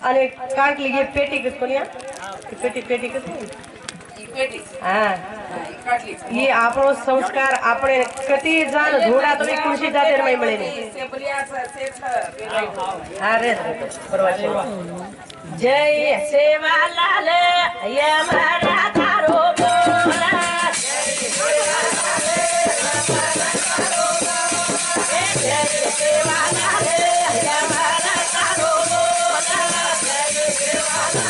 અને કાંક લીએ પેટી किसको लिया पेटी पेटी किसको हाँ ये આપણો સંસ્કાર આપણે કતિ જાન ઘોડા તો ખુશી જાતે રમાઈ મળે ને અરે બરોબર જય સેવાલાલ ये हमारा तारो बोला जय सेवालाल ये हमारा तारो बोला जय सेवालाल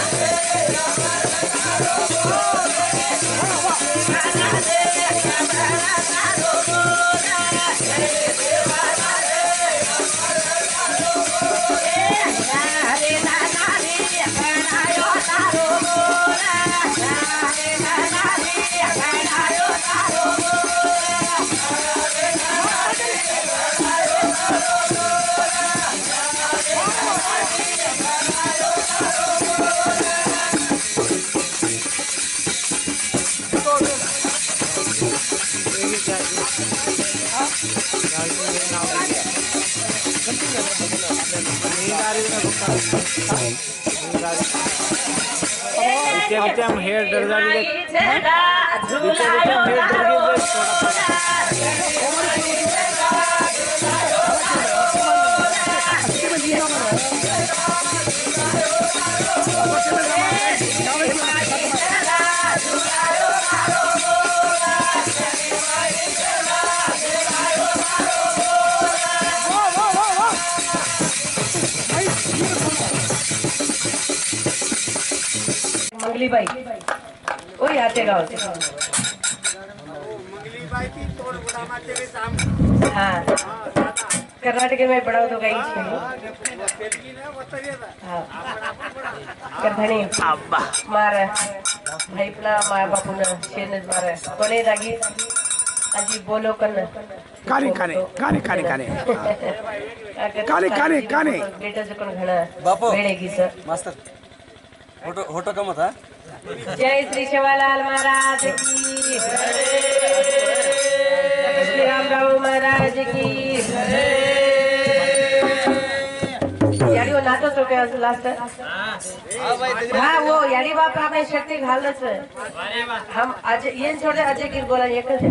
हम हेयर डर मंगली बाई वही आते गाँव से हाँ कर्नाटक में पढ़ा तो गई हाँ करधणी मारे भाई पला माँ बापू ने शेर ने मारे कोने दागी अजी बोलो कन काने काने काने काने काने काने काने काने बेटा जो कन घना बापू बेड़ेगी सर मास्टर फोटो फोटो कम था जय श्री शिवालाल महाराज की जय श्री रामराव महाराज की यारी वो नाटो तो क्या लास्ट हाँ वो यारी बाप आपने शक्ति घाल से हम आज ये छोड़े अजय की बोला ये कैसे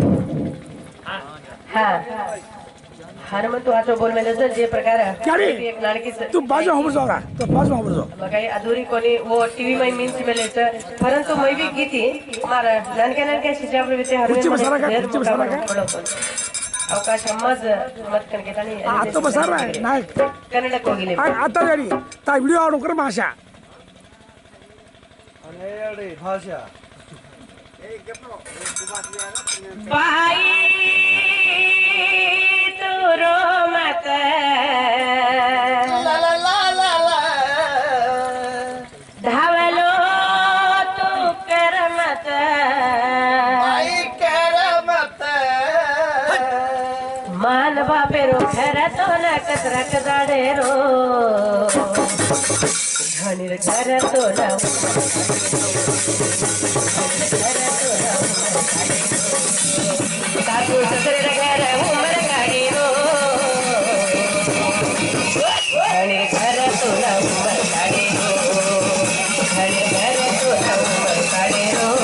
हाँ हनुमंतु आचो बोल में नजर जे प्रकार एक लड़की से तू बाजू हमर जाओ तो बाजू हमर जाओ मगाई अधूरी कोनी वो टीवी में मीन्स में लेते परंतु मैं भी की थी मारा ननके शिजाब विते कुछ बसारा का अवकाश मज मत करके तानी आता बसारा ना कन्नड कोगिले आता यारी ता वीडियो आडो कर भाषा अनेडी भाषा भाई तू रो मत ला ला ला ला ला धावलो तू कर मत आई कर मत मान बापे रो घर तो न कसरक दाडे रो घणीर घर तो न सासू ससरे घर उमर गाडी रो घणीर घर तो न उमर गाडी रो घणीर घर तो न उमर गाडी रो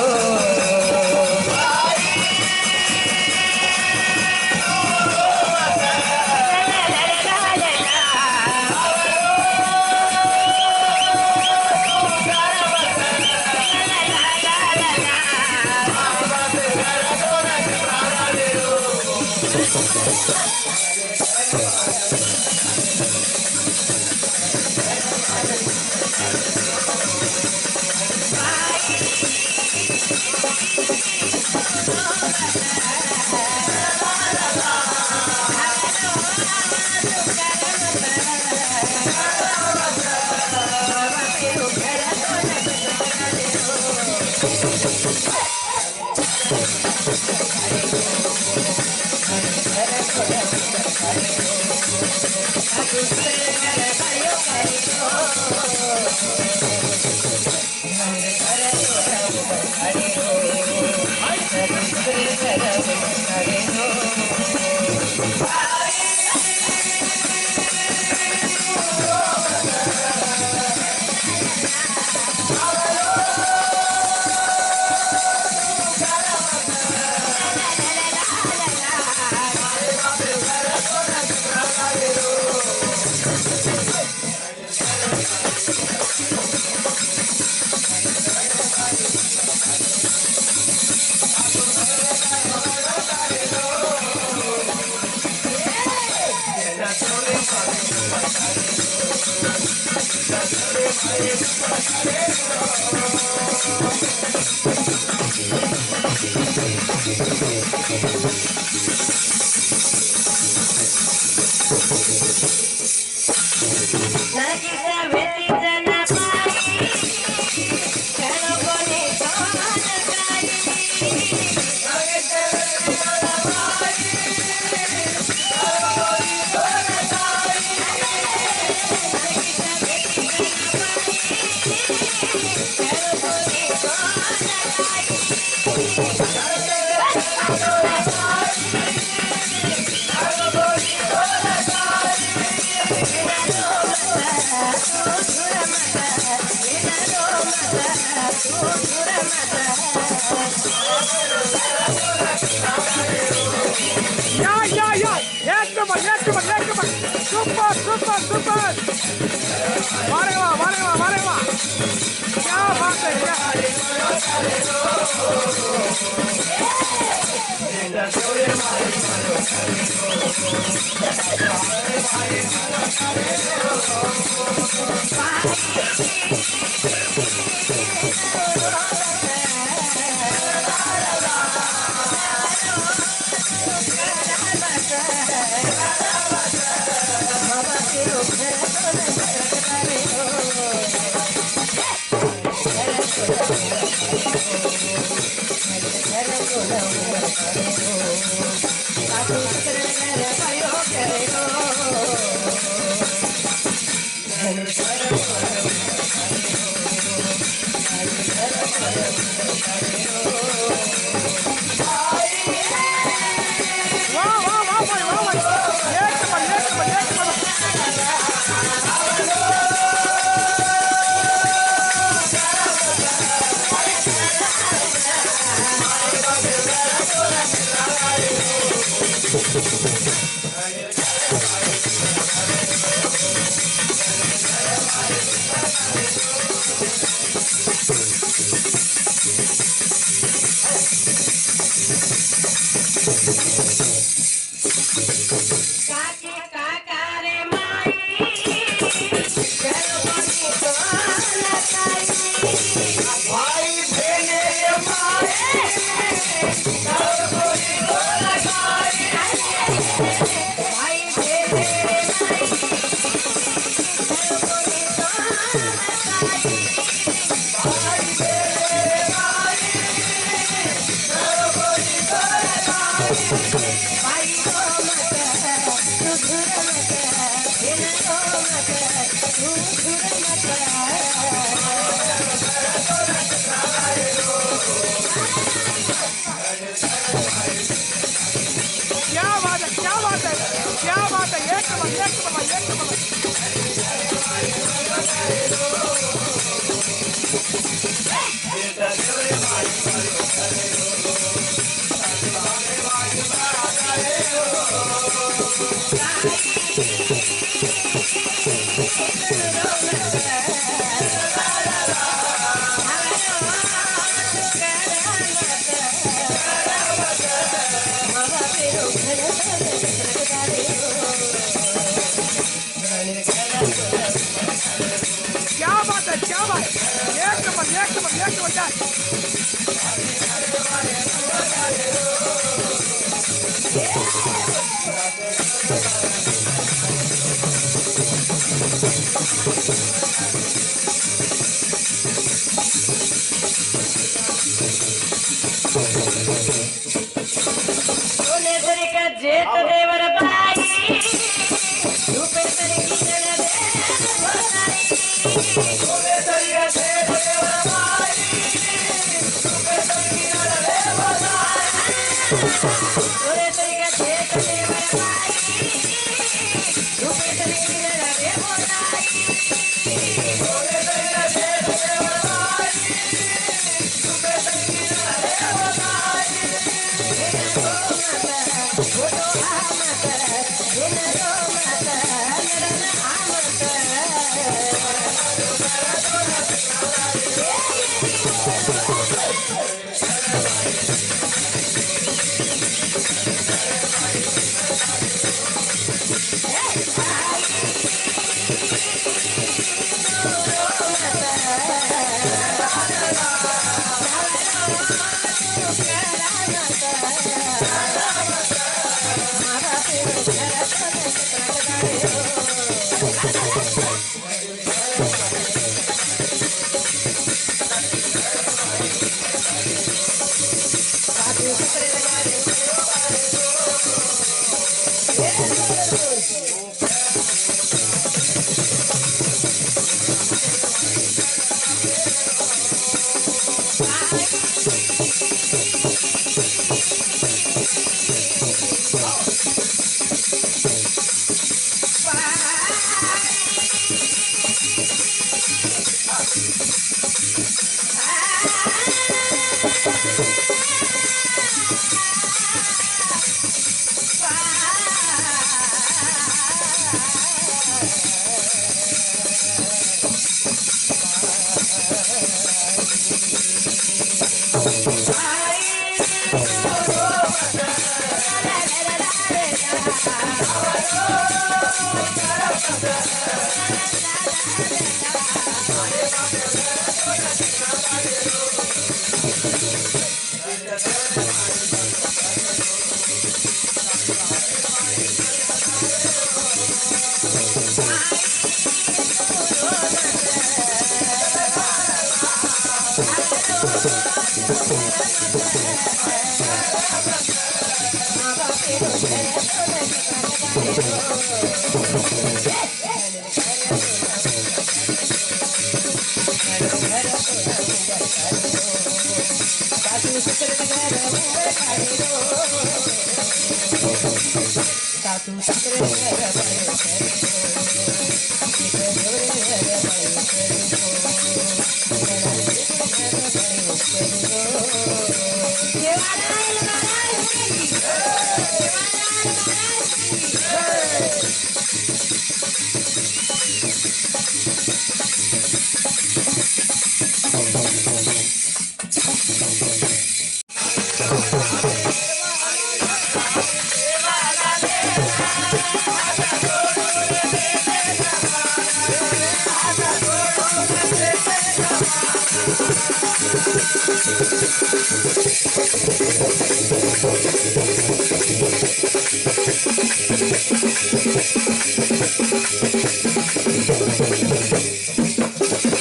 एक नंबर सुपर सुपर सुपर मारे वाह क्या बात है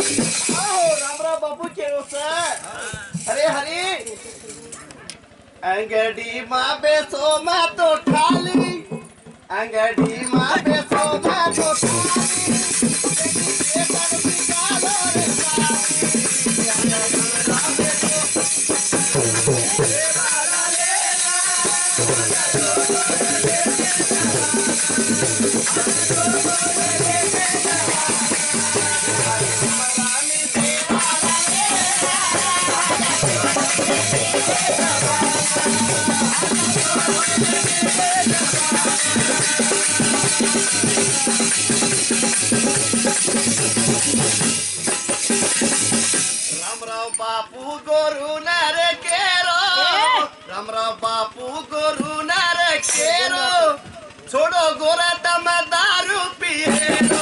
रामराव बापू केरो सर अरे हरी अंगड़ी माँ बेसो माँ तो ठाली अंगड़ी माँ बेसो माँ तो रामराव बापू गोरू नर केरो रामराव बापू गोरू नर केरो छोड़ो गोरा तम दारू पिएरो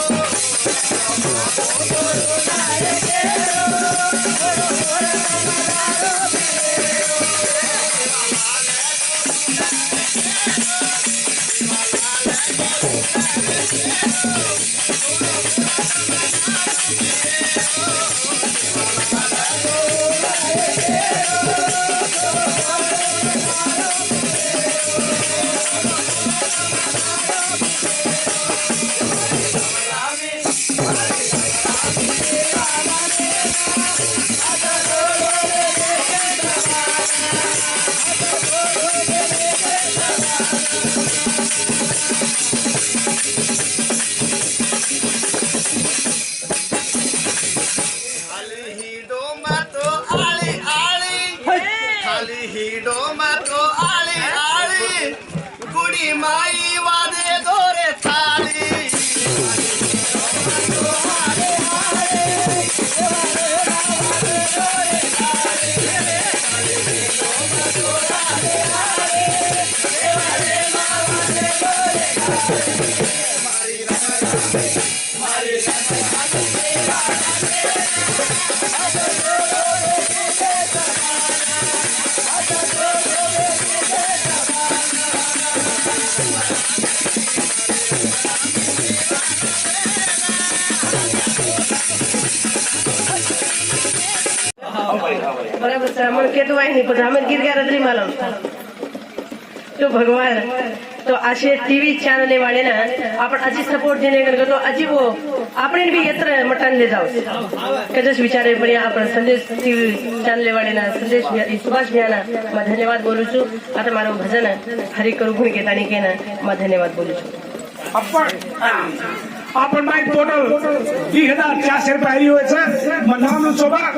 माई वादे दोरे थाली बराबर श्रावण के तो वाही नहीं पण आम्ही गीत गायला मालूम तो भगवान तो असे टीव्ही चॅनल वाले ना आपण अजी सपोर्ट देणे करतो तो अजी वो आपण भी यत्र मटन ले जाओ कजस विचारे पण आपण संदेश टीव्ही चॅनल वाले ना संदेश सुभाष भैया ना मैं धन्यवाद बोलू छु आता मारो भजन हरि करू गुण घेतानी के ना मैं धन्यवाद बोलू छु आपण माहिती टोटल 2000 400 रुपये हरी व्हायचं नाम सोबत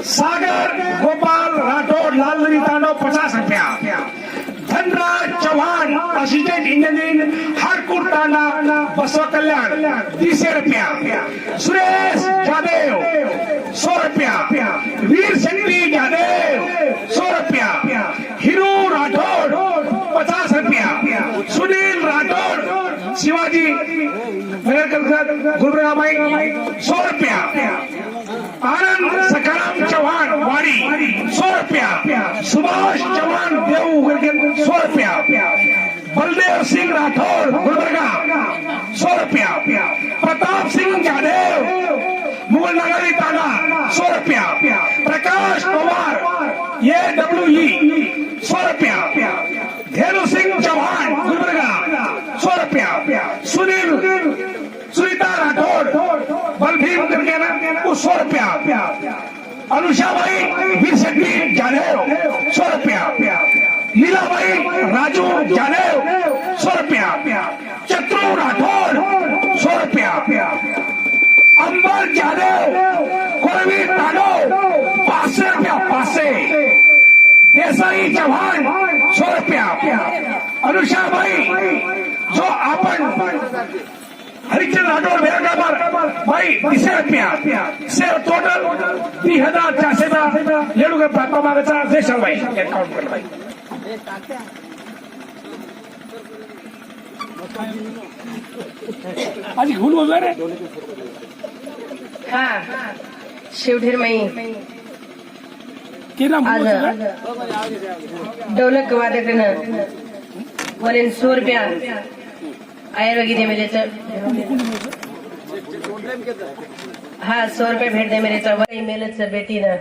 सागर गोपाल राठौड़ लालदरी तांडव 50 रुपया, धनराज चौहान असिस्टेंट इंजीनियर हारकुर टांडा बसवा कल्याण 30 रुपया, सुरेश जादेव 100 रुपया, वीर शक्ति जादेव 100 रुपया, हीरू राठौड़ 50 रुपया, सुनील राठौड़ शिवाजी गुलबर्गाबाई 100 रुपया, आनंद सखाराम चौहान वाड़ी 100 रुपया, सुभाष चौहान देव 100 रुपया, बलदेव सिंह राठौर गुलबर्गा 100 रुपया, प्रताप सिंह जादेव मुगल नगरी ताना 100 रुपया, प्रकाश पवार ये WE 100 रुपया, धेनु सिंह चौहान गुलबर्गा 100 रुपया, सुनीता राठौर बलभीम करके ना वो 100 रुपया, अनुषाबाई वीर शक्ति जादेव 100 रुपया, लीलाबाई राजू जादेव 100 रुपया, चतुर राठौर 100 रुपया, अंबर जादेव कोरवी तांडव 500 रुपया, पासे देसाई चौहान 100 रुपया, अनुषाबाई जो आपण हरिचंद राठौर बेरगावर भाई 200 रुपया से टोटल 3400 लेडू के प्राप्त मागाचा देशाल भाई अकाउंट कर भाई आज घुल बोल रे हाँ शिवधीर मई के नाम आज ढोलक वादक वरील 100 रुपया आयर वगैरे मेरे हाँ 100 रुपये भेट दे मेरे वही मेले से बेटी ना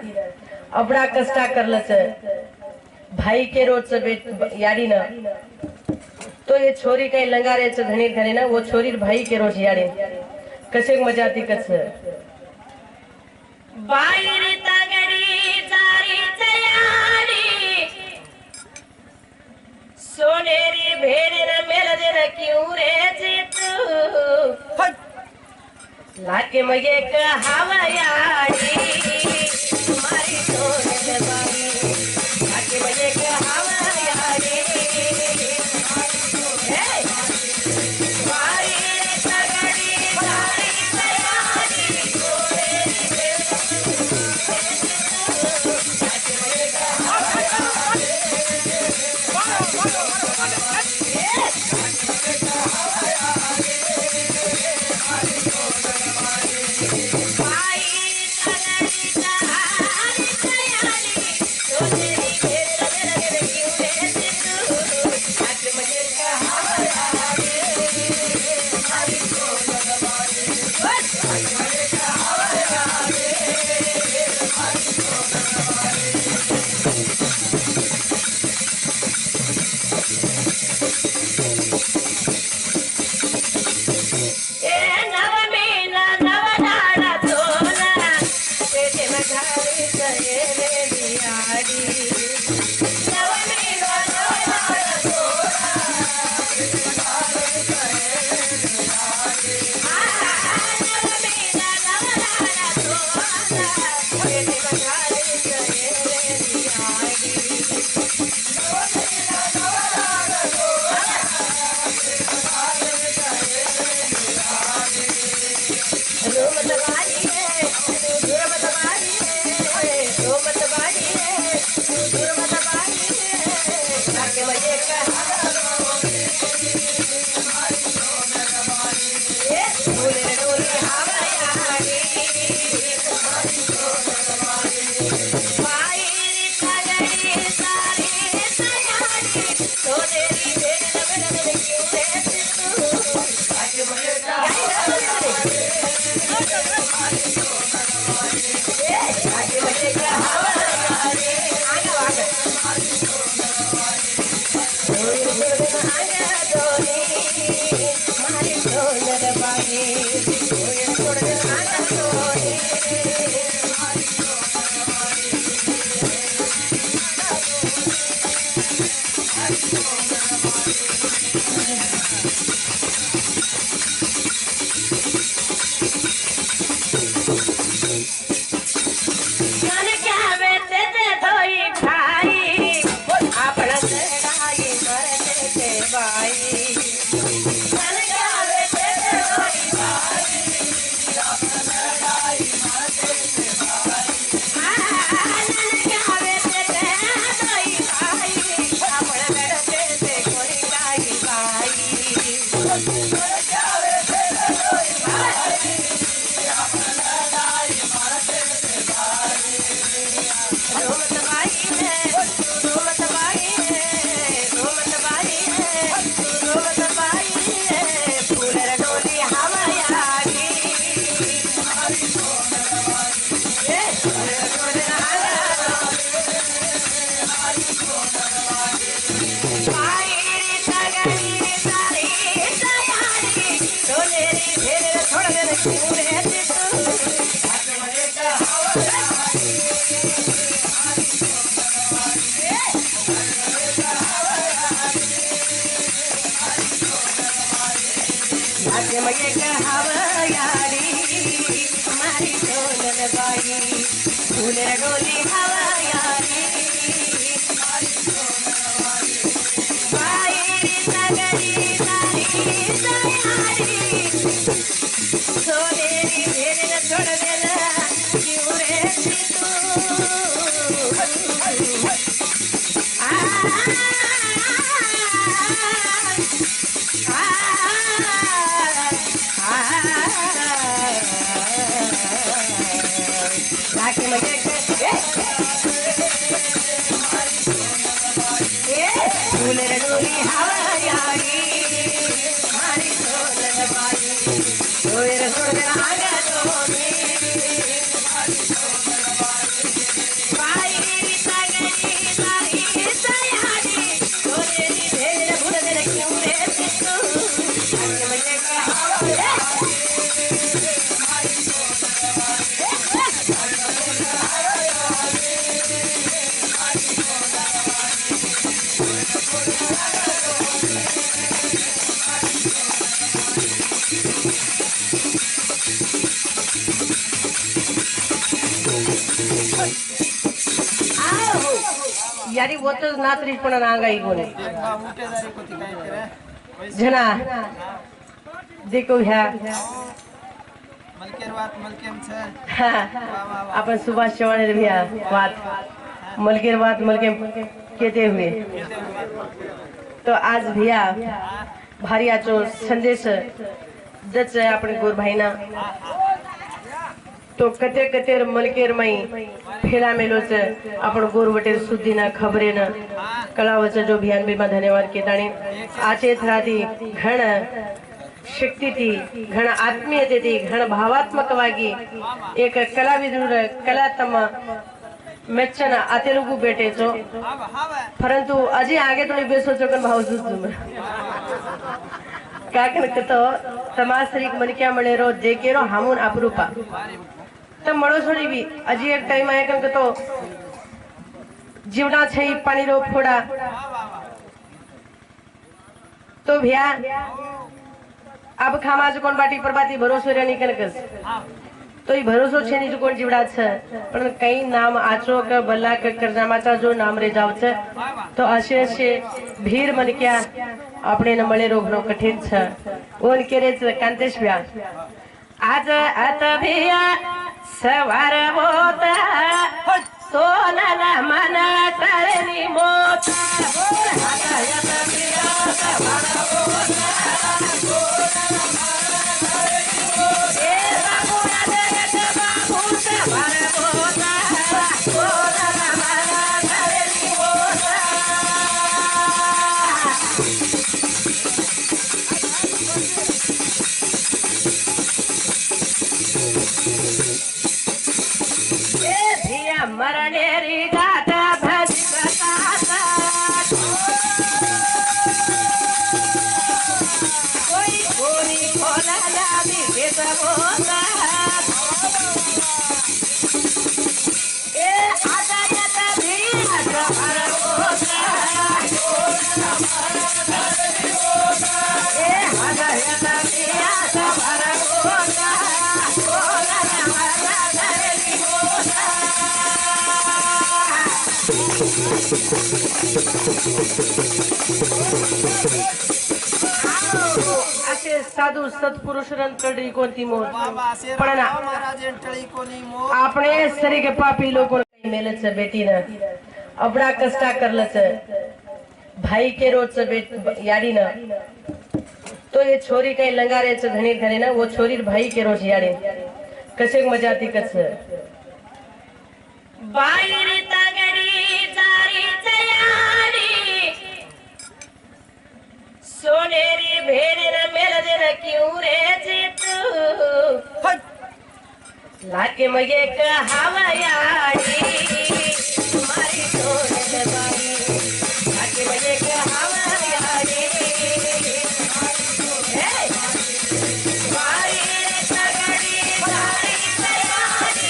अपना कष्टा करल से भाई के रोज से यारी ना तो ये छोरी कहीं लंगारे से धनीर करे ना वो छोरी भाई के रोज यारी कसे मजाती कस बाहेर तगडी जारी तयारी सोनेरी भेड़ न मेल देना क्यों रे जीतू लाके मगे का हवायाड़ी मारी सोने बारी लाके मगे का हवायाड़ी मारी तगड़ी जारी तयारी यारी वो तो नातरी पण नांगाई कोणी जना देखो ह्या अपन सुभाष चौहान भैया बात मलकेर बात मलके कहते हुए तो आज भैया भारी आचो संदेश दच अपने गोर भाईना तो कते कतेर मलकेर मई फेला मेलो च आपण गोर वटेर सुद्धी ना खबरे न कळावच जो भियान बीमा धन्यवाद केताणी आचे थरादी घण शक्ति थी घण आत्मीयते थी घण भावात्मकವಾಗಿ एक कलाविदुर कलातम मेच्चन आतेलुगु बेटे छो परंतु अजी आगे थोड़ी बेसो चोकन भाव जुजुम काकन कतो तमासरीक मनक्या मळेरो देकेरो हामुन अपरूपा तो मळो छोड़ी भी अजी एक टाइम आया कन कतो जीवना छई पानी रो फोड़ा तो भैया अब खामा जो कोण बाटी पर बाटी भरोसो रे निकल कस तो ये भरोसो छे नी जो कोण जीवड़ा छे पण कई नाम आचो क बल्ला क करनामाचा जो नाम रे जाव छे तो अशे अशे भीड़ मन क्या अपने न मळे रोगनो कठिन छे ओन केरे छे कांतेश भैया आज आत भैया सवार होता सोना मन तरनी मोत बोल हाता यत भैया सवार होता मरनेरी गाता भज बताता कोई कोनी खोला लादी भेद बोता ए आदा यता भी सफर होता ए आदा यता भी सफर होता बोला हमारा धरनी होता असे साधू सत्पुरुष रंतडी कोणती मोर पण आपणे सरी के पापी लोगों मेलच बेटी न अबड़ा कष्टा करलच भाई के रोज बेट याडी न तो ये छोरी कई लंगारे च धनी धनी न वो छोरी भाई के रोज याडी कसे मजाती कस बाईरी तगड़ी चारी चयाड़ी सोनेरी भेड़ न मेल देन क्यों रे चितू लागे मगे हवायाड़ी मारी सोने बाई लागे मगे हवायाड़ी मारी तगड़ी तारी तैयारी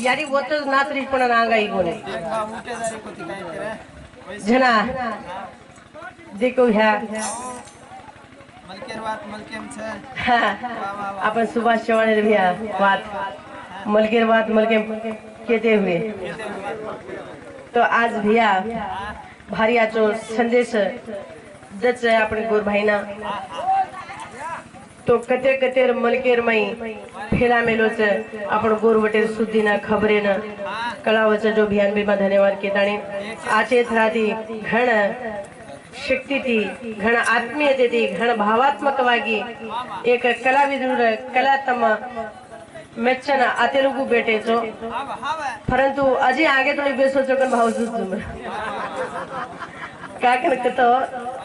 यारी वो तो नातरी पण नांगाई कोणी जना देखो ह्या अपन सुभाष चौहान भैया बात मलकेर बात मलके कहते हुए तो आज भैया भारी आचो संदेश दच आपण गोर भाईना तो कते कतेर मलकेर मई फेला मेलोच आपण गोरवटेर सुद्धीना खबरेन कळावच जो भियान बीमा धन्यवाद केताणी आचे थराती घण शक्तीती घण आत्मीयतेती घण भावात्मकವಾಗಿ एक कलाविदुर कला तम मेच्चन आतेलुगु बेटेचो परंतु अजी आगे थोड़ी बेसो चोकन भाव सुजुम काकन कतो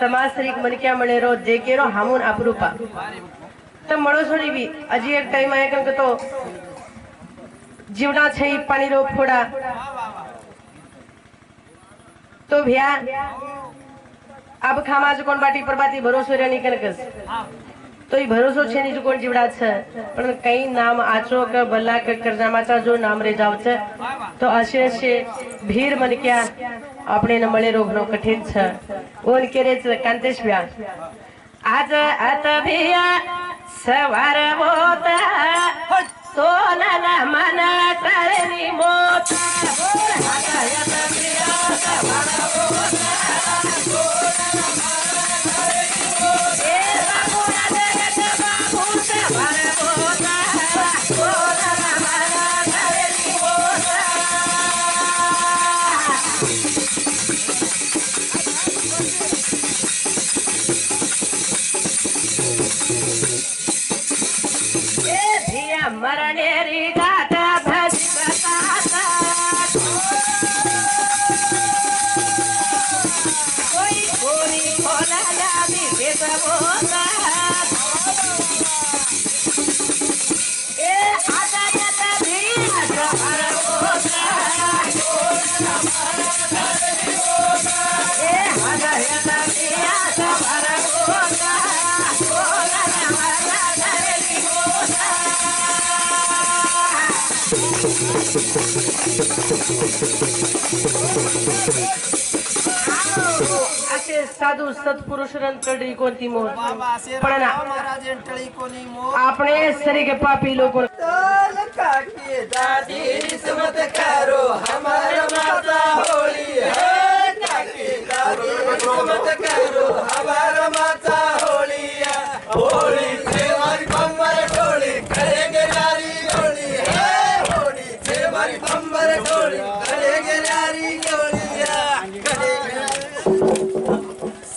तमासरीक मनक्या मळेरो जेकेरो हामुन अपरूपा तर मळो सोडी बी अजी एक टाइम आहे कन कतो जीवना छई पानी रो फोड़ा तो भैया अब खामाज कोण बाटी पर बाती भरोसो रे निकन कस तो ई भरोसो छे नी जो कोण जीवडा छ पण कई नाम आचो क बल्ला क करनामाचा जो नाम रे जाव छ तो अशे से भीर मन क्या अपने न मळे रोग नो कठिन छ ओन केरे छ कांतेश भैया आज अत भैया सवार होता सोना मन तरनी मोत मरणेरी गाथा भजी बताता कोई पूरी खोला लाभी बेस बोता ए आजा जाता भी सवार होता ए आजा जाता भी सवार होता असे साधू सत्पुरुषरन तळी कोणती मोर पण आपणे सरीके पापी लोक दादी रिश्वत करो हमारा माता होली है काकी दादी रिश्वत करो हमारा माता होली है होली से हमारी बम्बर होली करेंगे नारी होली है होली से हमारी बम्बर होली करेंगे नारी होली है करेंगे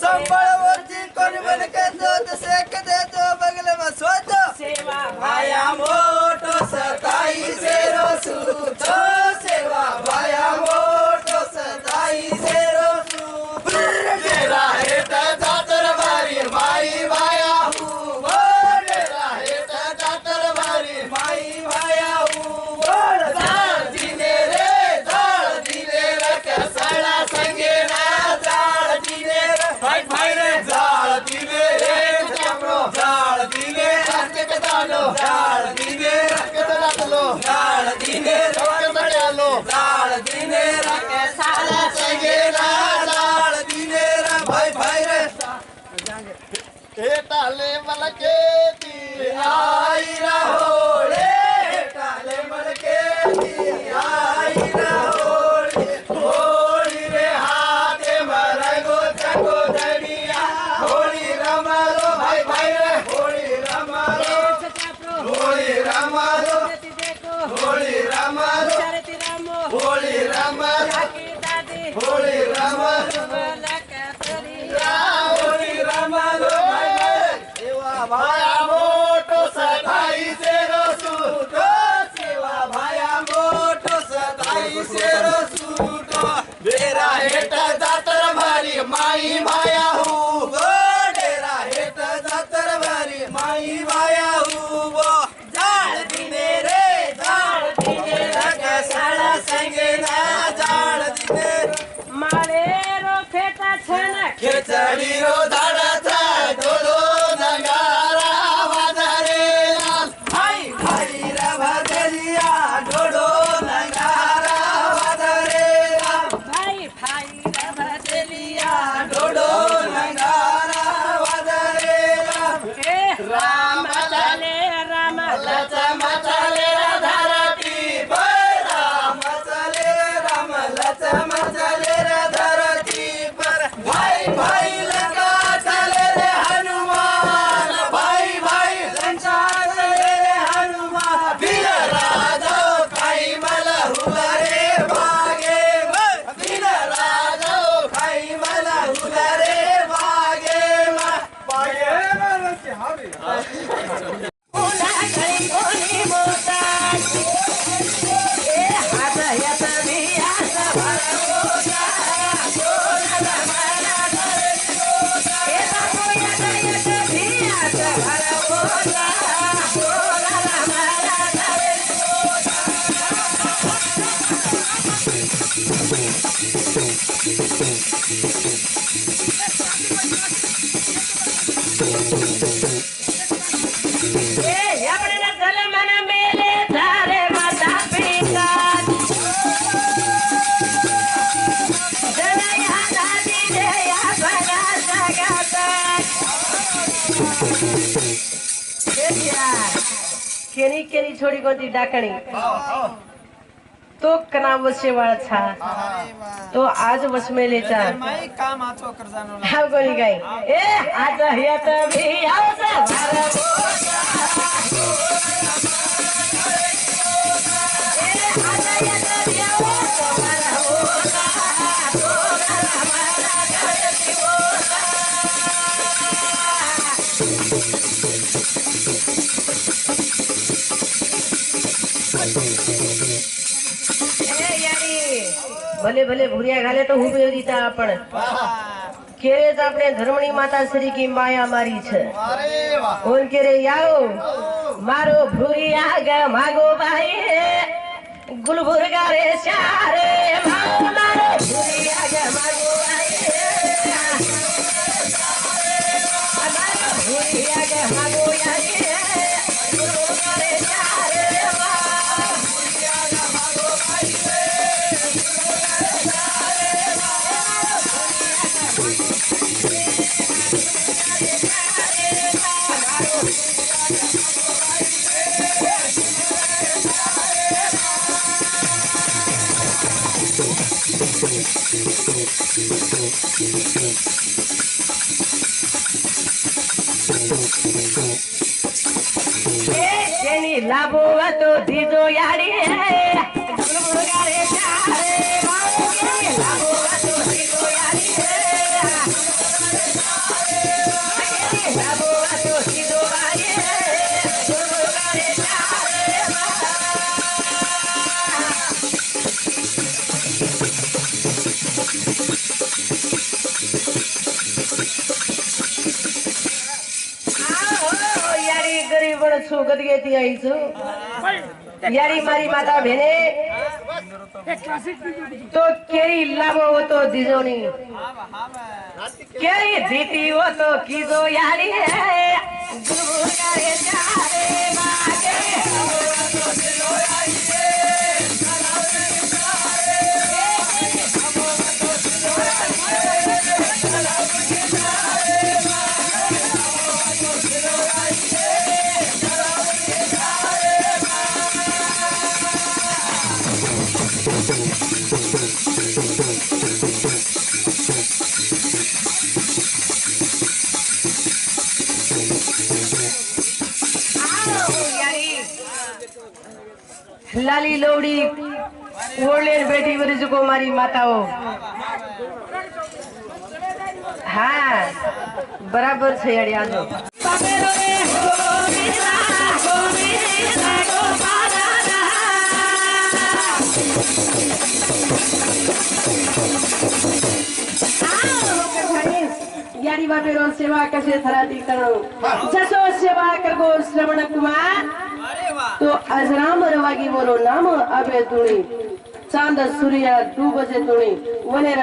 संबळवरती कोण बन के दूध सेक दे तो बगल में सोचो सेवा भाया मोटो सताई से रोसूतो सेवा भाया मोटो सताई से रोसूतो तेरा हेट जातर मारी माई भाया हूँ तेरा हेट जातर मारी माई भाया हूँ दाल दिने रे कसला संगे ना दाल दिने रे भाई भाई रे दाल दिने रे दाल दिने रक्त डालो दाल दिने रक्त डालो दाल दिने रक्त डालो दाल दिने रक्त साला संगे ना दाल दिने रे भाई भाई रे टाले मलके ती आई रहोले टाले मलके ती आई रहोले होली रे हाथे मरगो चको धनिया होली रमालो भाई भाई रे होली रमालो होली रमालो होली रमालो होली रमालो होली रमालो होली रमालो भाया मोटो सताई से रोसूतो सेवा भाया मोटो सताई से रोसूतो डेरा हेट जातर मारी माई माया हूँ डेरा हेट जातर मारी माई माया हूँ जाल दिने रे साला संगे ना जाल दिने माळे रो फेटा छन खिचडी रो धाडा था दोलो नगारा वाजारे राम चले राम लचम चले धरती पर राम लचम चले धरती पर भाई भाई लंका चले रे हनुमान भाई भाई लंका चले रे हनुमान वीर राजो खाई मला हुलारे भागे वीर राजो खाई मला हुलारे भागे कोणी मोठा हात यात बियाचा भरवसा सोनाला मला हे बाबू यात बियाचा भरवसा सोनाला मला केनी केनी छोडी कोणती डाकणी तो कना वसे वाळछा तो आज वसमेलेचा काम आचो कर जानो हाव कोणी काय ए आज हेत भी आवसा भारत भले भले भूरिया घाले तो હું બેરી તા आपण કેરે જ આપણે ધર્મણી માતા શ્રી કી માયા મારી છે अरे वाह ઓન કેરે આવો મારો ભૂરિયા ગ માગો ભાઈ ગુલબુર્ગા રે ચારે મારો ભૂરિયા ગ માગો ભાઈ મારો ભૂરિયા ગ માગો ભાઈ ગુલબુર્ગા રે ચારે लाभो तो दीदो यारी गुलबुर्गा रे चारे लाभो तो दीदो यारी लाभो तो दीदो यारी गुलबुर्गा रे चारे यारी गरीब छु गदगेती आई छु यारी मारी माता भेने तो केरी लाभो हो तो दिजोनी केरी जीती हो तो कीजो यारी गुलबुर्गा रे चारे मागे लाली लोड़ी ओलेन बेटी वरिज को मारी माताओ हाँ बराबर छे यारी आजो यारी बाबे रो सेवा कसे थराती करो जसो सेवा करगो श्रवण कुमार तो अजराम रवागी बोलो नाम अबे तुणी चांद सूर्य डूबजे तुणी वनेर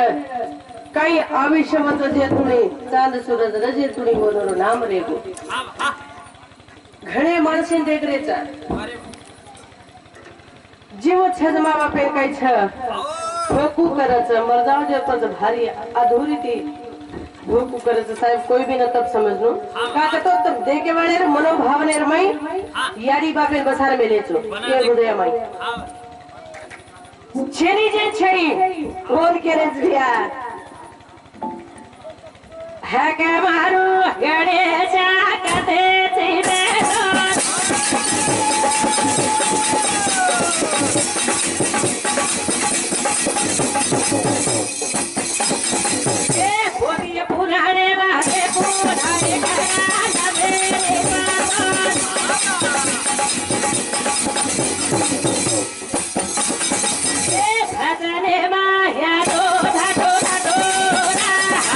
काही आविष्यवत जे तुणी चांद सूरज रजे तुणी बोलो नाम रेगो घणे माणसे देखरेचा जीव छजमा बापे काही छ ठोकू करच मर्दाव जे पज भारी अधुरी ती भूख करायचं साहेब कोई भी न तब समझ लो का तो तब दे के वाले मनोभावने रमाई यारी बापे बसार में ले चलो ये हृदय माई छेनी जे छई ओन के रे दिया है के मारू गणेशा कथे छिबे पुराने वाले पुराने घराना मेरे भजने माया दो धाडो धाडो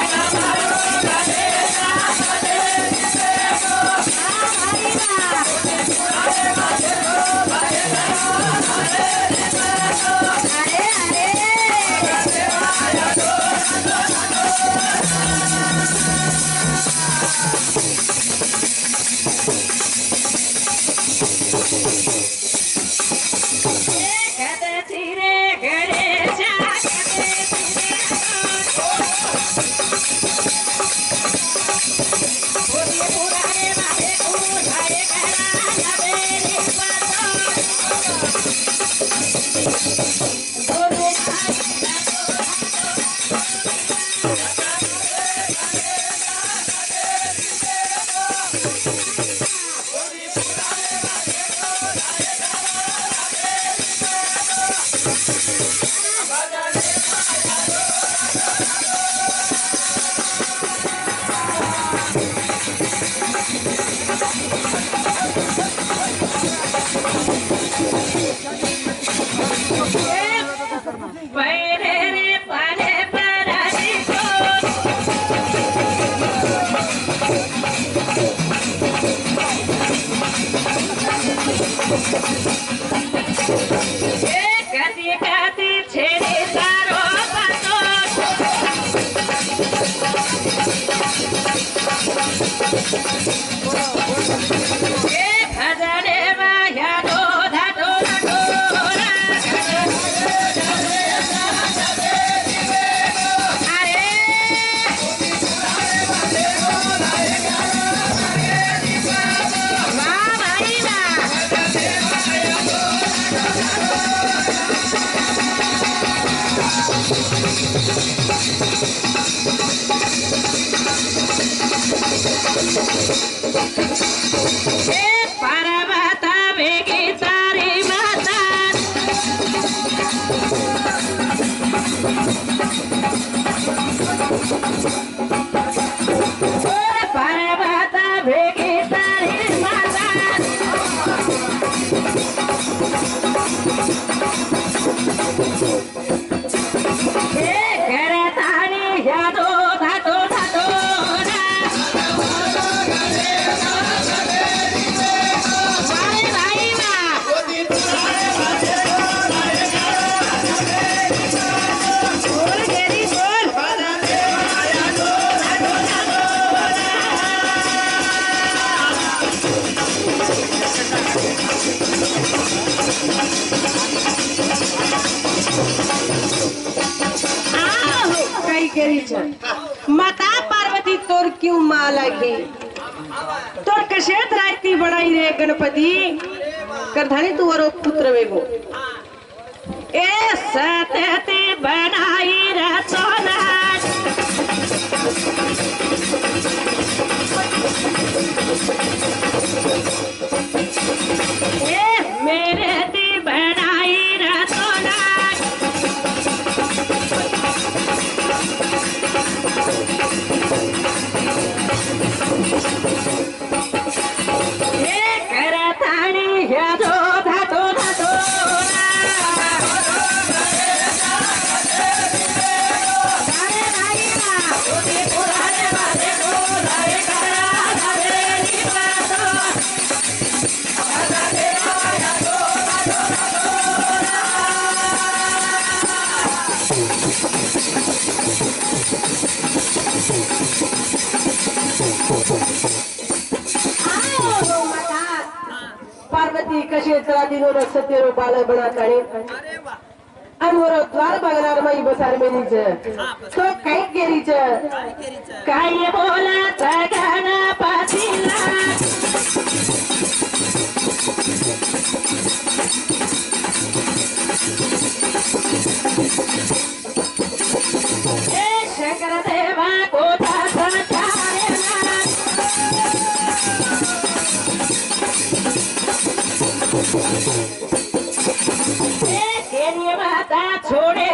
माता पार्वती तोर क्यों माँ लगी तोर कशेत रायती बड़ाई रे गणपति करधानी तू और पुत्र वेगो ए सतती बनाई रे सोना ए मेरे ती बनाई रे सोना पार्वती कशे सत्यरो बालक बना मोरो द्वार बगनार में बसार में नीचे तो कहीं के नीचे कहीं बोला तगना पातीला शंकर देवा को माता छोड़े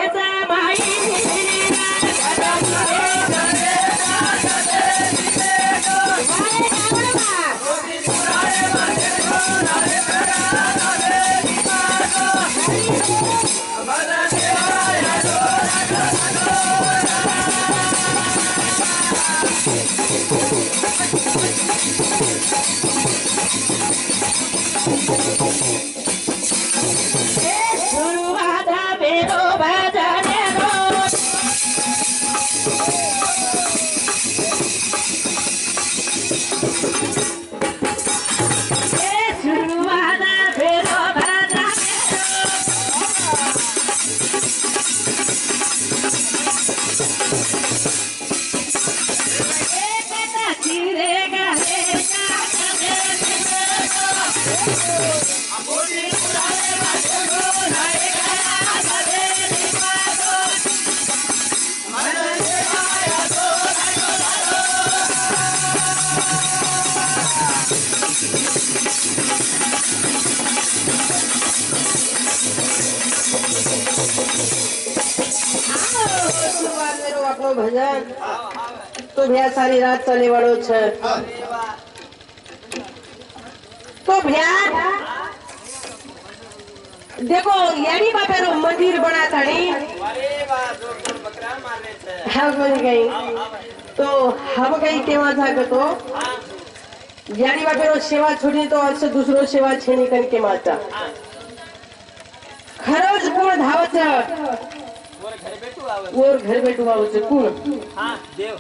भजन तो भैया सारी रात चले वालों छे तो भैया देखो यानी बापेरो मंदिर बना थानी हम बन गई तो हम गई केवा था तो यानी बापेरो सेवा छोड़ी तो आज से दूसरो सेवा छेनी कन के माता खरोज कोण धावत और घर बैठू आवचे कोण देव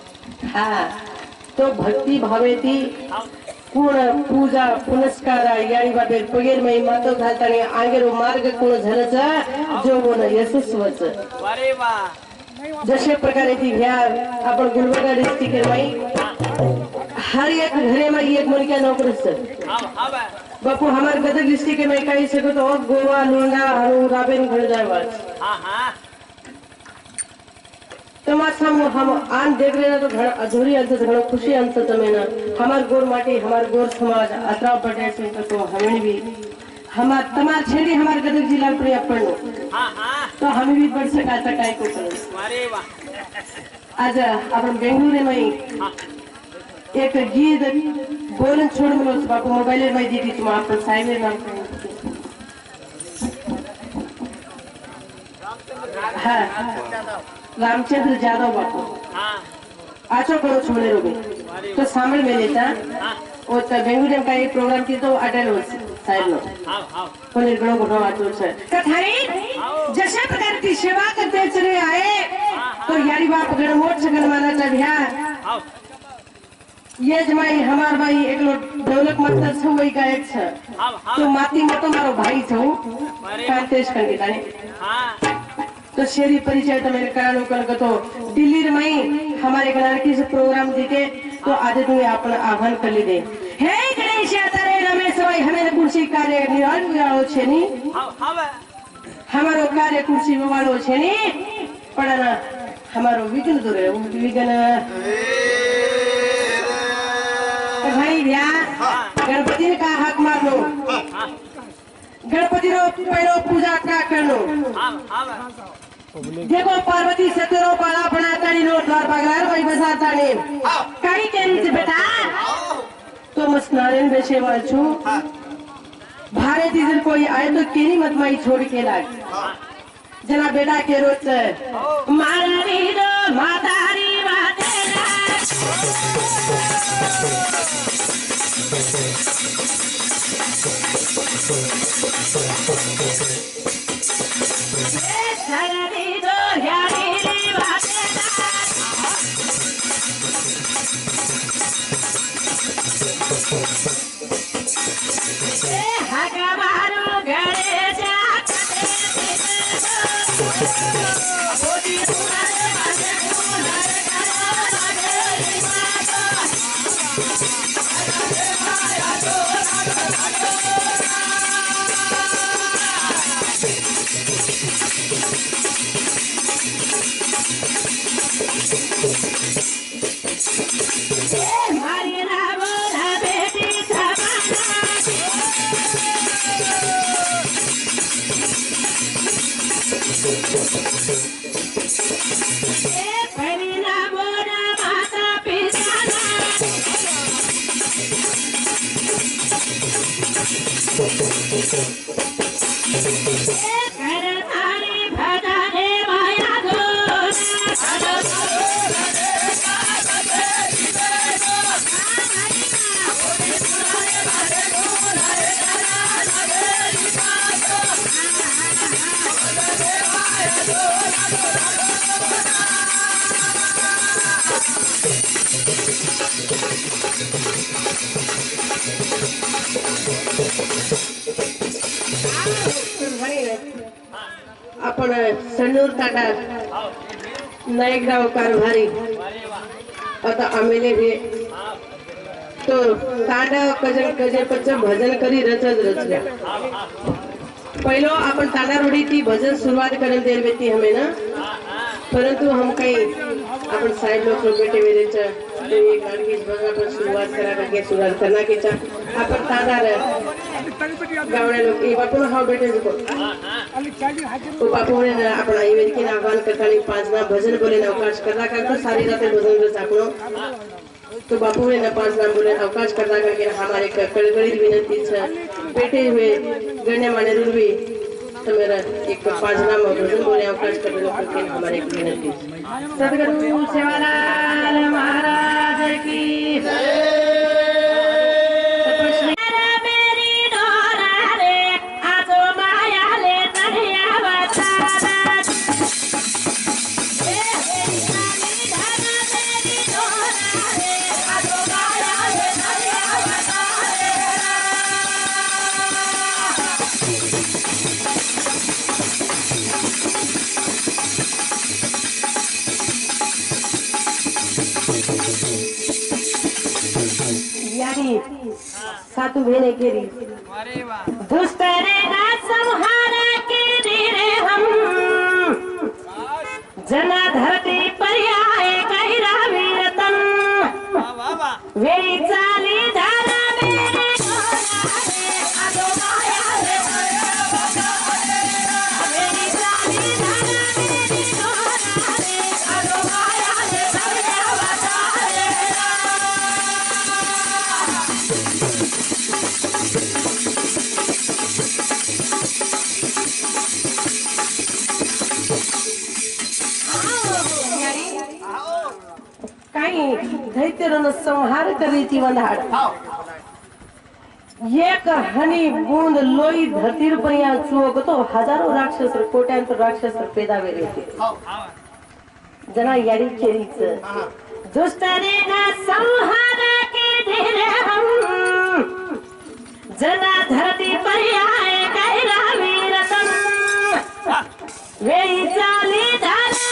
हाँ तो भक्ति भावे थी कोण पूजा पुनस्कार यानी बाबे पगेर में मातो घालताने आंगेरो मार्ग कोण झालचा जो कोण यशस्वच अरे वाह जशे प्रकारे थी घ्या आपण गुलबर्गा डिस्ट्रिक्ट में हर एक घरे में एक मुलगा नौकर छ बापू हमार गदग डिस्ट्रिक्ट में कही सको तो गोवा लोंडा हरु राबेन घड़ जाए बात हां हां तो हम आन देख रहे ना तो घर अधूरी अंत घणो खुशी अंत तमे ना हमार गोर माटी हमार गोर समाज अतराव पटे से तो हमें भी हमार तमार छेड़ी हमार गदग जिला पर अपन हां हां तो हम भी बढ़ सका टकाई को कर अरे वाह आज अपन बेंगलुरु में एक गीत बोलन छोड़ मलो बापू मोबाइल में दी थी तुम आप साइड में नाम हाँ रामचंद्र यादव बापू आचो करो छोड़े रोगे तो सामने में लेता और तब बेंगलुरु का एक प्रोग्राम की तो अटेंड हो साइड में कोने गणों को आचो से कथारी जैसे प्रकार की सेवा करते चले आए तो यारी बाप गणमोट से गणमाना चाहिए ये जमाई हमार भाई एक लोग डेवलप मतलब छो वही का एक छ तो माती में तो मारो भाई छो कांतेश करके ताने तो शेरी परिचय तो मेरे करानो कर तो दिल्ली में हमारे लड़की से प्रोग्राम दिखे तो आज तुम्हें अपना आह्वान कर ली दे हे गणेश तारे रमेश भाई हमें कुर्सी कार्य निराल वालो छेनी हमारो कार्य कुर्सी वालो छेनी पड़ना हमारो विघ्न दूर है विघ्न भाई भैया गणपति का हाथ मार लो गणपति रो पहलो पूजा का कर लो देखो पार्वती सतरो पाला बना तानी नो द्वार बगलार वही बसा तानी कहीं के नीचे बेटा तो मस्नारेन बेचे वालचू भारत इधर कोई आए तो केनी मत माई छोड़ के लाग जना बेटा के रोज मारी रो मातारी बातेला आपण सणूर ताटा नायकराव कारभारी आता आमेले भी तो ताडा कजन कजेपच भजन करी रचत रचल्या पहिलो आपण ताडा रोडी ती भजन सुरुवात करन देर बेती हमें ना परंतु हम कहीं अपन साइड लोग बैठे हुए च तो ये गाड़ी बगा पर शुरुआत करा के शुरुआत करना के चा अपन ताडा रे गावडे लोग ये बापू हाव बैठे को तो बापू ने आपण आई वेदी के आह्वान करतानी पांच ना भजन बोले अवकाश करता करता सारी रात भजन रे साकणो तो बापू ने पांच नाम बोले अवकाश करता करके हमारे कड़कड़ी विनती है बैठे हुए गण्यमान्य रुलवी तो मेरा एक पांच नाम भजन बोले अवकाश करके हमारे विनती सदगुरु सेवालाल महाराज की जय। सातु भेने केरी दुष्टरे ना संहार के धीरे हम जना धरती पर्याय कहरा वीरतन वेरी चाली धारा मेरे अदो माया रे वेरी चाली धारा मेरी अदो माया रे दैत्यरन संहार करीती वंधाड एक हनी बूंद लोई धरती पर यहाँ चुओ तो हजारों राक्षस कोट्यांतर राक्षस पैदा वेरे जना यारी केरीच दुष्टने ना संहार के धीरे हम जना धरती पर आए कहरा वीरतन वे चाली धारा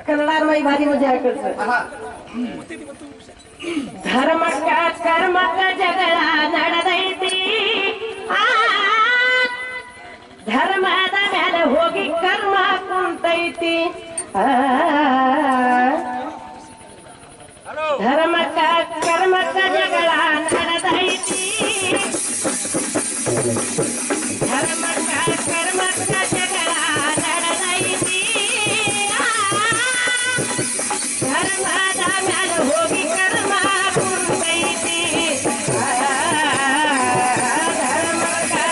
कन्नड़ में भारी मजा कर धर्म का कर्म का झगड़ा नड़दೈತಿ धर्मದ ಮೇಲೆ ಹೋಗಿ कर्म ಕುಂತೈತಿ धर्म का कर्म का झगड़ा नड़दೈತಿ धर्म का कर्म का झगड़ा नड़दೈತಿ धर्मದ ಮೇಲೆ ಹೋಗಿ कर्म ಕುಂತೈತಿ धर्म का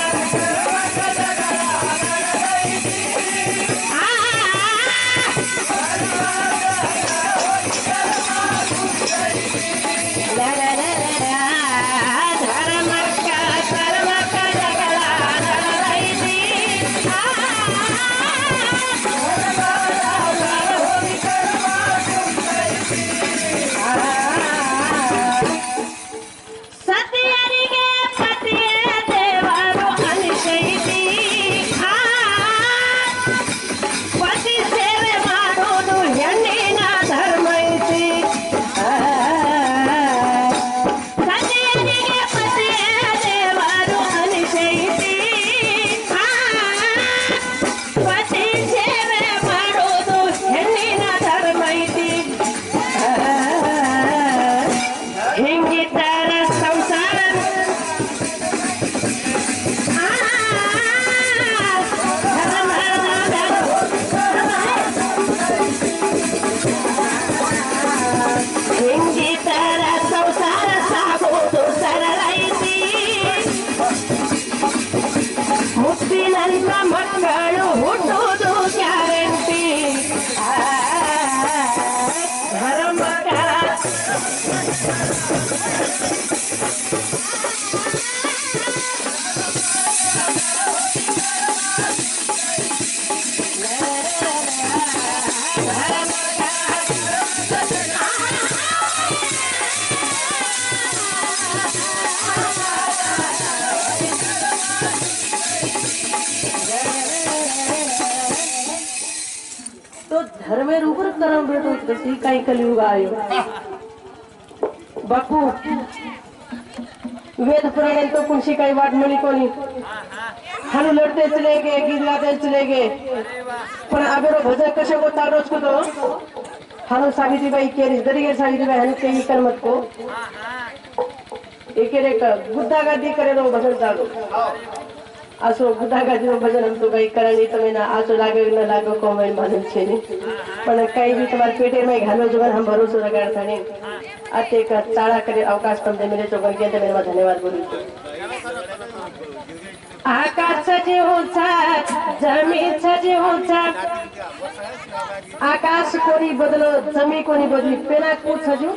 ಮಕ್ಕಳು ಹುಟ್ಟುವುದು ಗ್ಯಾರಂಟಿ ಧರ್ಮಕ तो धर्मेर उपर करम भेटो कशी काही कलियुग आयो बापू वेद पुराण तो कुणशी काही वाट मिळी कोणी हानु लढते चले गए गीत गाते चले गए पण आबेरो भजन कसे को तारोज को तो हानु सावित्री बाई केरी दरिगे सावित्री बाई हनु केही कर्मत को एकेरे का गुद्दा गादी करे रो भजन चालू आसो गुद्दा गादी रो भजन हम तो कई करणी तमे ना आसो लागे न लागो को मैं मालूम छे ने पण कई भी तुम्हार पेटे में घालो जवन हम भरोसो लगाड़ थाने आते का ताड़ा करे अवकाश तमने मिले तो गण के मेरे में धन्यवाद बोलू आकाश जे होता जमीन जे होता आकाश कोनी बदलो जमी कोनी बदली पेला को छजू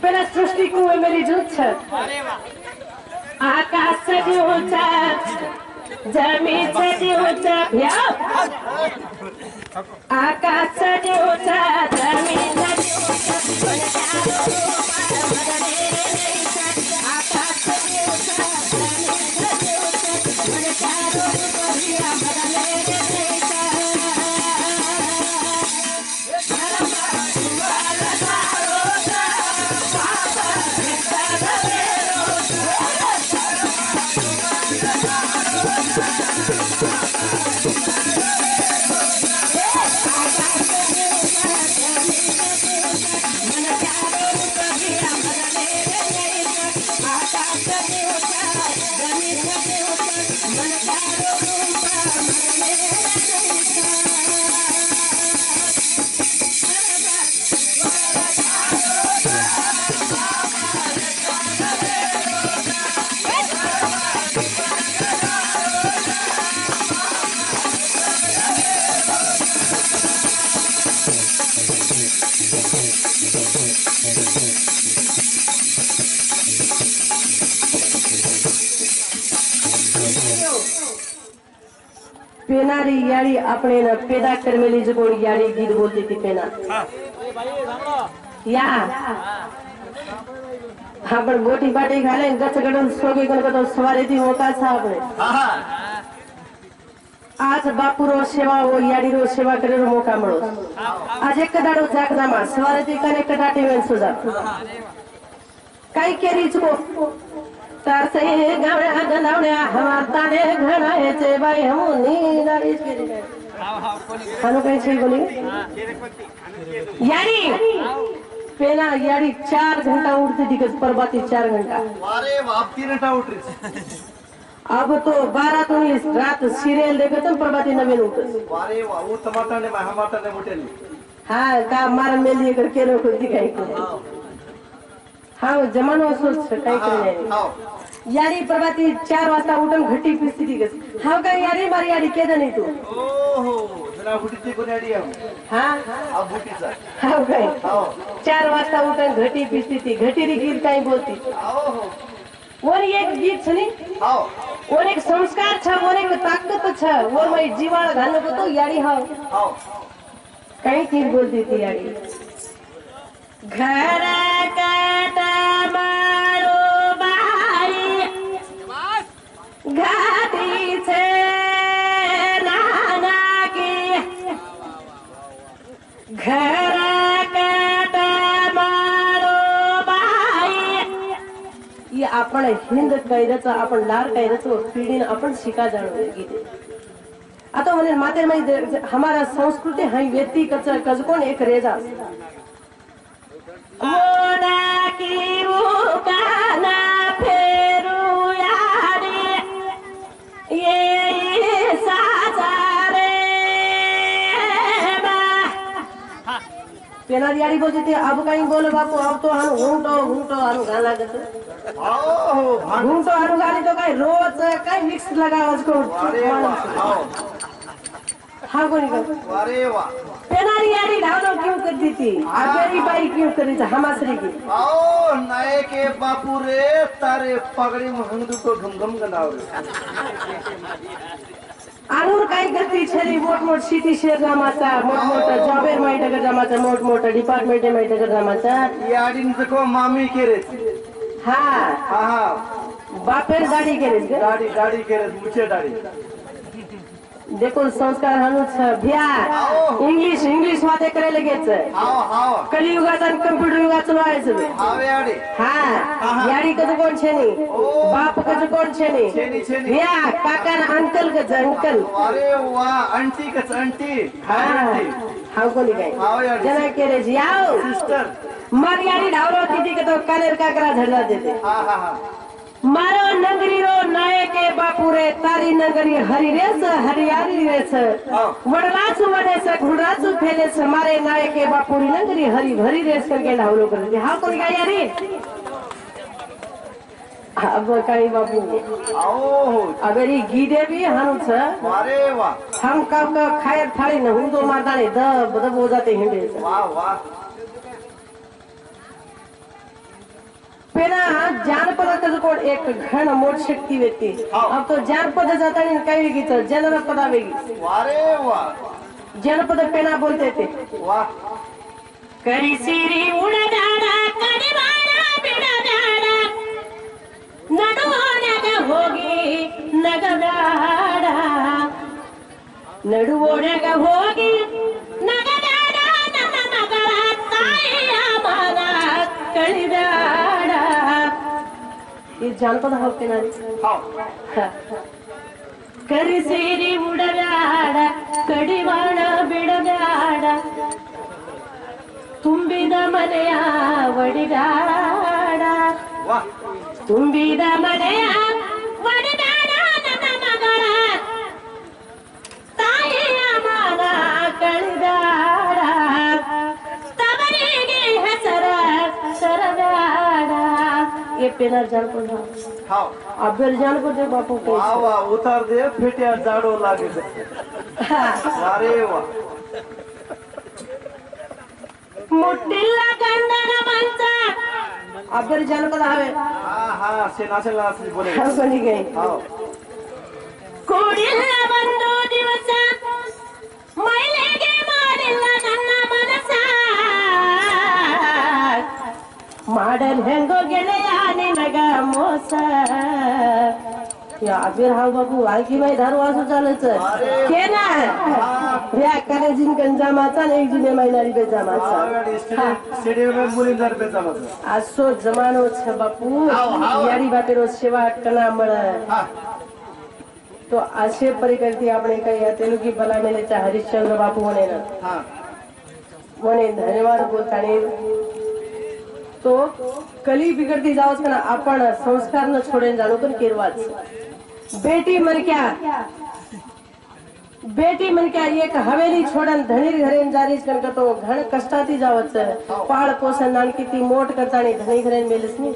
पेला सृष्टि को मेरी जुत छ आकाश जे होता जमीन जे होता या आकाश जे होता जमीन जे पेनारी याड़ी अपने न पैदा कर मेली जगोड़ याड़ी गीत बोलती थी पेना या हाँ पर गोटी बाटी खा ले गच गड़न सोगे गन तो सवारी थी मौका था अपने आज बापू रो सेवा वो याड़ी रो सेवा करे रो मौका मळो आज एक दाड़ो जागदामा सवारी थी कने कटाटी में सुजा काई केरी चको तार से गावड़ा गनावड़ा हमार ताने घणाए छे भाई हम नीरारी केरी हानो कई छे बोली यारी पेना यारी 4 घंटा उठती थी कस परबाती 4 घंटा अरे बाप 3 घंटा उठ रही अब तो 12 तो रात सीरियल देखे तो परबाती नवीन उठ अरे वाह वो टमाटर ने टमाटर ने मोटे ने हाँ का मार मेली करके रो खुद दिखाई को हाँ जमानो सोच काही करे यारी परबाती 4 वाजता उठून घटी पिसती थी कस हाव काय यारी मारी यारी केदा नाही तू ओहो जरा बुटीची कोणाडी हाँ अब बुटीचा हाव काय 4 वाजता उठून घटी पिसती थी घटी री गीत काही बोलती ओहो और एक गीत छ नि हाव और एक संस्कार छ और एक ताकत छ और मैं जीवाळ घालनो को तो यारी हाव हाव काही गीत बोलती थी यारी घर काटा मारो बाई घाटी छे नाना की घर काटा मारो बाई ये आपण हिंद कैरच आपण लार कैरच पिढीने आपण शिका जाणो गीते आता म्हणे माते में हमारा संस्कृती हाई व्यक्ति कच कजकोन एक रेजा मोना की वो काना फेरू यारी ये साजारे पेनारी यारी बोलते थे अब कहीं बोलो बापू अब तो हम घूमटो हम गाना गए घूमटो हम गाली तो कहीं रोज कहीं मिक्स लगा उसको हाँ कोई नहीं अरे वाह पेनारी यारी ढालो क्यों करती थी अबेरी बाई क्यों करी थी हमासरी की आओ नए के बापू रे तारे पगड़ी में हिंदू को घम घम गनाओ आनूर काही करती छली मोठ सिटी शेअर जमाचा मोठ जॉबेर माहिती जमाचा मोठ डिपार्टमेंट माहिती जमाचा याडीन को मामी केरे हा हा बापेर दाढी केलीस का दाढी केरे मुछे दाढी देखो संस्कार हनुच भ्या इंग्लिश वाते करे लगेच हाव कलियुगाचा आणि कम्प्युटर युगाचं व्हायचं हाव याडी हा याडी कधी कोण छेनी बाप कधी कोण छेनी छेनी भ्या काका ना अंकल कच अंकल अरे वाह आंटी कच आंटी हाव कोणी काय जना केले याव सिस्टर मार याडी ढावरो तिथे तो कानेर काकरा झडला देते हा मारो नगरी रो नाये के बापू रे तारी नगरी हरी रेस हरियाली रेस वडलाचू वडेस घुडाचू फेलेस मारे नाये के बापूरी नगरी हरी भरी रेस करके ढावलो करते हा कोण काय यारी अब काही बापू आओ अगरी गीडे भी हनुच अरे वाह हम कब खायर थाळी न हुंदो मारदाने दब दब हो जाते हिंडे वाह पेना जानपद कोड एक घण मोठ शक्ती व्यक्ती अब तो जानपद जाता नहीं काही वेगळीच जनपदा वेगळी अरे वाह जनपद पेना बोलते थे वाह करी सिरी उडदाडा कडिवाडा बिडदाडा नडुवोड्याग होगी नगदाडा नडुवोड्याग होगी नगदाडा ನನ್ನ ಮಗಳ ತಾಯಿಯ ಮನ ಕಳಿದಾಡ ये जानपद होते ना करी ಸೇರಿ ಉಡದಾಡ ಕಡಿವಾಣ ಬಿಡದಾಡ ತುಂಬಿದ ಮನೆಯ ಒಡಿದಾಡ ತುಂಬಿದ ಮನೆಯ ಒಡಿದಾಡ ನನ್ನ ಮಗಳ ತಾಯಿಯ ಮಾನ ಕಳಿದಾಡ ತವರಿಗೆ ಹೆಸರ ಸರದಾಡ ये पेनार जानपद हाव अबेर जानपद बापू को वाह उतार दे फेट्या जाडो लागे अरे वाह मुठीला गंधन माणसा अबेर जानपद हवे हा से नाचला बोले कोणी गई हाव कोडिला बंदो दिवस ಮೈಲಿಗೆ ಮಾಡಿಲ್ಲ ನನ್ನ ಮನಸ ಮಾಡಲ್ ಹೆಂಗೋ ಗೆಳೆಯ ನಿನಗ ಮೋಸ अबेर हा बाबू आणखी बाई धारू असं चालायचं के ना ह्या कॉलेजिन गंजामाचा एक जुने महिनारी बेजामाचा स्टेडियम में मुली दर बेजामाचा असो जमानो छ बापू यारी बातेरो सेवा कना मळ तो असे परिकरती आपण काही तेलुगी बलामेलेचा हरिश्चंद्र बापू म्हणे ना म्हणे धन्यवाद बोलताने तो कली बिगड़ती जाओ ना आपण संस्कार न छोड़ेन जाणो पण केरवाच बेटी मन क्या एक हवेली छोडन धनीर घरेन जारीच कनक तो घण कष्टाती जावच पाळ पोसन नानकी ती मोठ करतानी धनी घरेन मेलस नी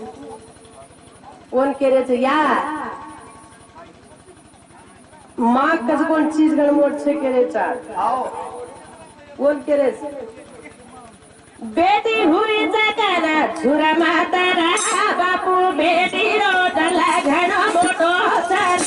ओन केरेच या मां कस कोण चीज घण मोठ छे केरेचा ओन केरेच बेटी हुई जगना झुरा मातारा बापू बेटी रोडला घण मोठो सर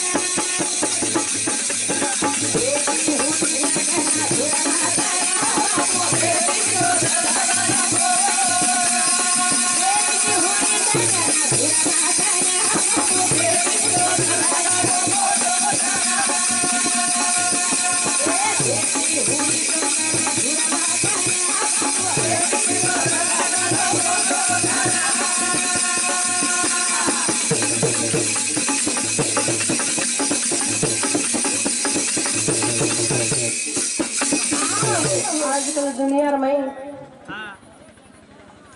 आजकल दुनिया में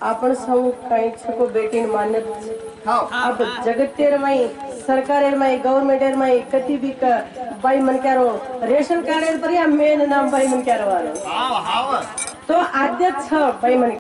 आपण सब काही छको बेटीन मानत अब जगतेर में सरकारेर में गवर्नमेंटेर में कति भी बाई मन क्यारो रेशन कार्ड पर या मेन नाम बाई मन क्यारो वालो तो आद्यच बाई म्हणे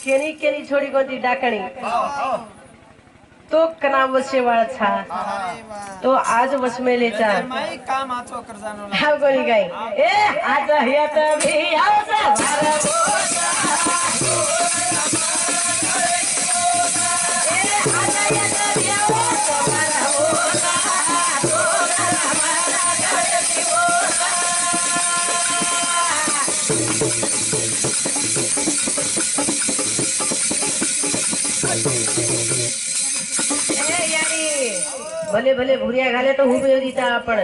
केनी केनी छोडी कोणती डाकणी तो कना वशेवाळ छा तो आज वसमेलेचा काम आचो कर जानो हाव कोणी गाय ए आज हेत भी आवसा भले भले भूरिया घाले तो હું બેરી તા પણ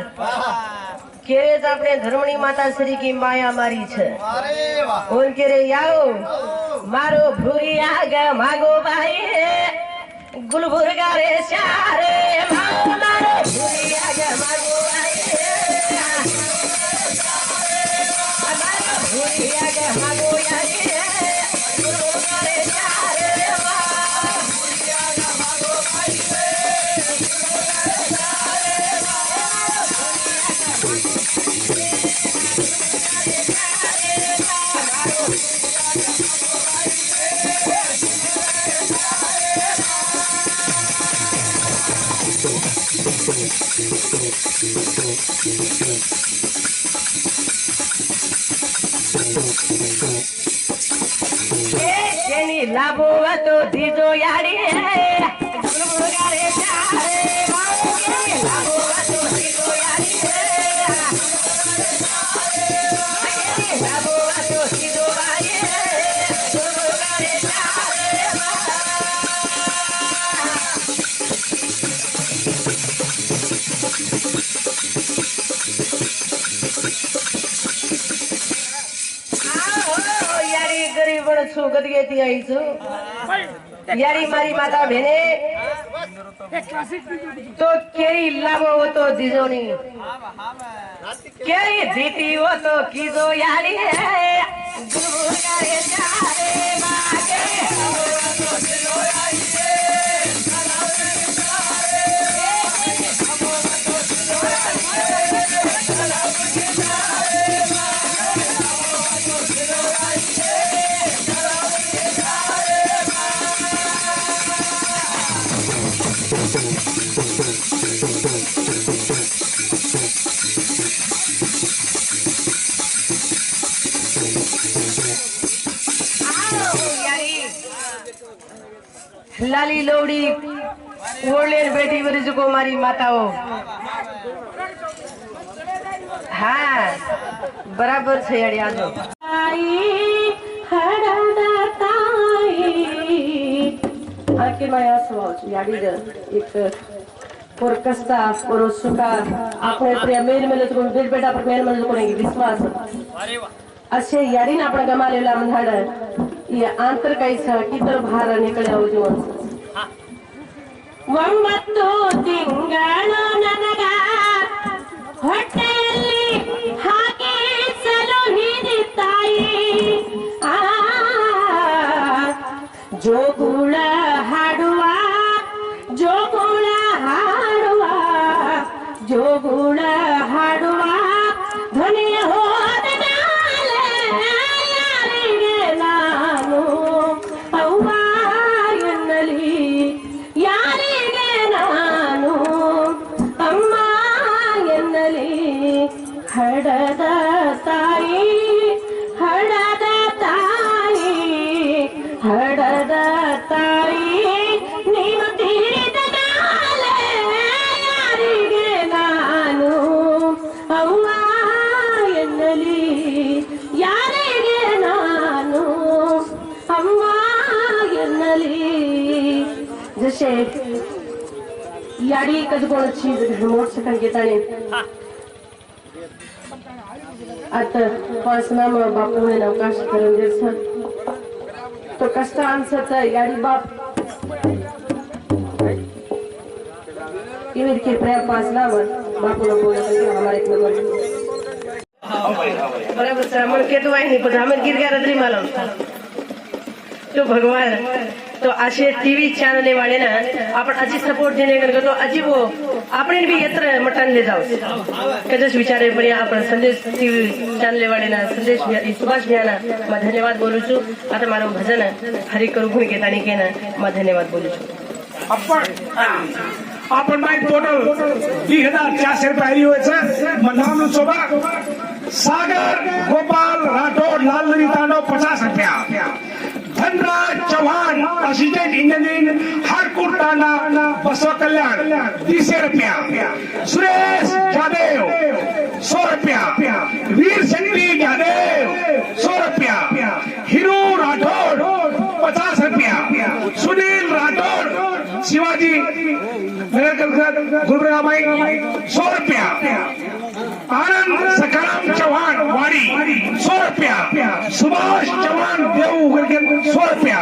કેરે જ આપણે ધર્મણી માતા શ્રી કી માયા મારી છે अरे वाह ઓન કેરે આવો મારો ભૂરિયા ગ માગો ભાઈ ગુલબુર્ગા રે ચારે મારો ભૂરિયા ગ માગો ભાઈ મારો ભૂરિયા ગ માગો ભાઈ ગુલબુર્ગા રે ચારે लाभो तो दीजो यारी गुलबुर्गा रे चारे लाभो तो दीजो यारी लाभो तो दीजो यारी गुलबुर्गा रे चारे गरीब छु गदगेती आई छु यारी मारी माता भेने तो केरी लाभो हो तो दिजोनी केरी जीती हो तो कीजो यारी गुलबुर्गा रे चारे मागे लाली लोड़ी ओलेर बेटी बरी को मारी माताओ हाँ बराबर छे यारी आजो आके माया सोच यारी एक por कष्टा por सुखा आपने प्रिय मेल मेल तो बिल बेटा पर मेल मेल कोणेगी विश्वास अरे वाह असे यारी ना आपण गमालेला मंधाड ये आंतर कैसा कितर भार निकळे जीवन ಒಂಬತ್ತು ತಿಂಗಳು ನನಗ ಹೊಟ್ಟೆಯಲ್ಲಿ ಹಾಕಿ ಸಲುಹಿದಿ ತಾಯಿ ಜೋಗುಳ ಹಾಡುವ ಜೋಗುಳ ಹಾಡುವ ಜೋಗುಳ ಹಾಡುವ ಧ್ವನಿಯ ಹೋದ ಯಾರಿಗೆ ನಾನು ಅವ್ವ ಎನ್ನಲಿ ಯಾರಿಗೆ ನಾನು ಅಮ್ಮ ಎನ್ನಲಿ ಹಡದ ತಾಯಿ ಹಡದ ತಾಯಿ ಹಡದ ತಾಯಿ ನೀನು ತೀರಿದ ನಾಳೆ ಯಾರಿಗೆ ನಾನು ಅವ್ವ ಎನ್ನಲಿ ಯಾರಿಗೆ तसे याडी एकच गोळची मोटरसायकल घेताने आता पासनाम बापूने अवकाश करून देत तो कष्ट आमचं याडी बाप इवेर के प्रया पासनाम बापूला बोलत हमारे एक नंबर बराबर श्रावण के तो आई नहीं पर हमें गिर गया रद्री मालूम तो भगवान तो असे टीव्ही चॅनल वाले ना आपण अजी सपोर्ट देणे करतो तो अजी वो आपण भी यत्र मटन ले जाओ कजस विचारे पण आपण संदेश टीव्ही चॅनल वाले ना संदेश सुभाष भैया मैं धन्यवाद बोलू छु आता मारो भजन हरि करू गुण घेतानी के ना मैं धन्यवाद बोलू छु आपण माहिती टोटल 2400 रुपये होयचं मनावून सोबा सागर गोपाल राठौड़ लालदरी तांडव 50 रुपया धनराज चौहान असिस्टेंट इंजीनियर हारकुट टांडा बसवा कल्याण 30 रुपया सुरेश जादेव 100 रुपया वीर शक्ति जादेव 100 रुपया हिरू राठौड़ 50 रुपया सुनील राठौड़ शिवाजी गुलबराबाई 100 रुपया आनंद सखाराम चौहान वाड़ी 100 रुपया सुभाष चौहान देव 100 रुपया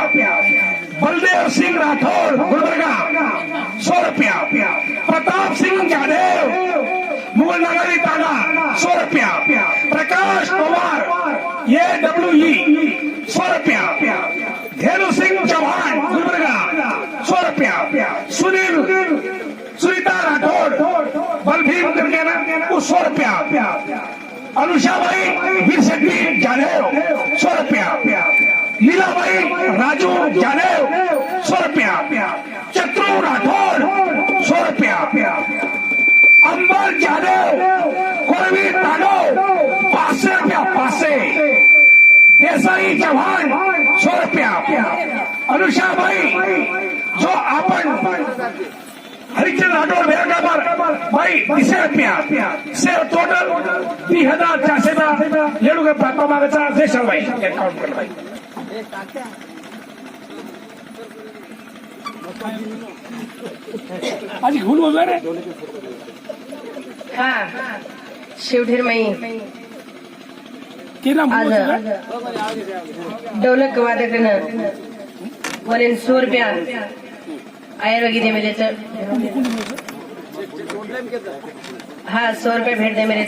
बलदेव सिंह राठौर गुलबर्गा 100 रुपया प्रताप सिंह जादेव मुगल नगरी ताना 100 रुपया प्रकाश पवार ये WE 100 रुपया धेनु सिंह चौहान गुलबर्गा 100 रुपया सुनील सुनीता राठौड़ बलभीम करके ना 100 रुपया अनुषाबाई वीर शक्ति जादेव 100 रुपया लीलाबाई राजू जादेव 100 रुपया चतुर राठौड़ 100 रुपया अंबर जादेव कोरवी तांडव 500 रुपया 500 देसाई चौहान 100 रुपया अनुषाबाई जो आपण हरिचंद राठौड़ मेरा भाई 20 रुपया से टोटल 2400 लेडू के पापा मागचा जयशल भाई अकाउंट कर भाई आज घुल बोल रे हाँ शिवढीर मई के नाम आज डोलक वादक न वरील 100 रुपया आयर वगैरे मेरे हाँ 100 रुपये भेट दे मेरे